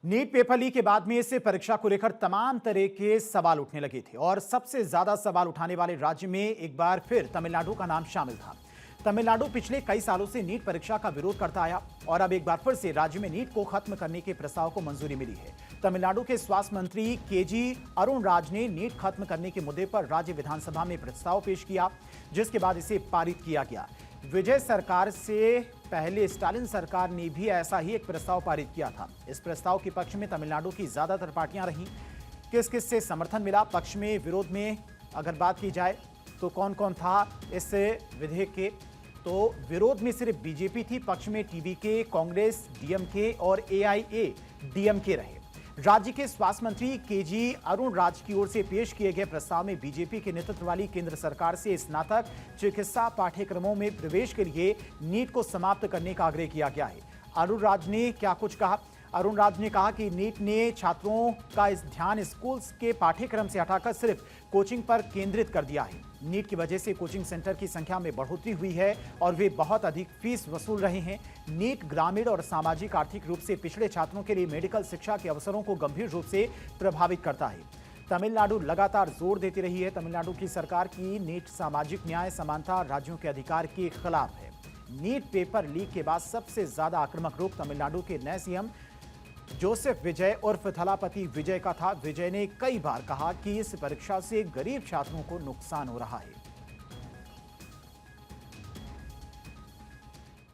NEET paper leak के बाद में इस परीक्षा को लेकर तमाम तरह के सवाल उठने लगे थे और सबसे ज्यादा सवाल उठाने वाले राज्य में एक बार फिर तमिलनाडु का नाम शामिल था। तमिलनाडु पिछले कई सालों से नीट परीक्षा का विरोध करता आया और अब एक बार फिर से राज्य में नीट को खत्म करने के प्रस्ताव को मंजूरी मिली है। तमिलनाडु के स्वास्थ्य मंत्री केजी अरुण राज ने नीट खत्म करने के मुद्दे पर राज्य विधानसभा में प्रस्ताव पेश किया, जिसके बाद इसे पारित किया गया। विजय सरकार से पहले स्टालिन सरकार ने भी ऐसा ही एक प्रस्ताव पारित किया था। इस प्रस्ताव के पक्ष में तमिलनाडु की ज्यादातर पार्टियां रहीं। किस किस से समर्थन मिला, पक्ष में विरोध में अगर बात की जाए तो कौन कौन था इस विधेयक के, तो विरोध में सिर्फ बीजेपी थी, पक्ष में टीवीके, कांग्रेस, डीएमके और एआईएडीएमके रहे। राज्य के स्वास्थ्य मंत्री केजी अरुण राज की ओर से पेश किए गए प्रस्ताव में बीजेपी के नेतृत्व वाली केंद्र सरकार से स्नातक चिकित्सा पाठ्यक्रमों में प्रवेश के लिए नीट को समाप्त करने का आग्रह किया गया है। अरुण राज ने क्या कुछ कहा? अरुण राज ने कहा कि नीट ने छात्रों का इस ध्यान स्कूल के पाठ्यक्रम से हटाकर सिर्फ कोचिंग पर केंद्रित कर दिया है। नीट की वजह से कोचिंग सेंटर की संख्या में बढ़ोतरी हुई है और वे बहुत अधिक फीस वसूल रहे हैं। नीट ग्रामीण और सामाजिक आर्थिक रूप से पिछड़े छात्रों के लिए मेडिकल शिक्षा के अवसरों को गंभीर रूप से प्रभावित करता है। तमिलनाडु लगातार जोर देती रही है तमिलनाडु की सरकार की नीट सामाजिक न्याय, समानता, राज्यों के अधिकार के खिलाफ है। नीट पेपर लीक के बाद सबसे ज्यादा आक्रामक रूप तमिलनाडु के नए सीएम जोसेफ विजय उर्फ थलापति विजय का था। विजय ने कई बार कहा कि इस परीक्षा से गरीब छात्रों को नुकसान हो रहा है।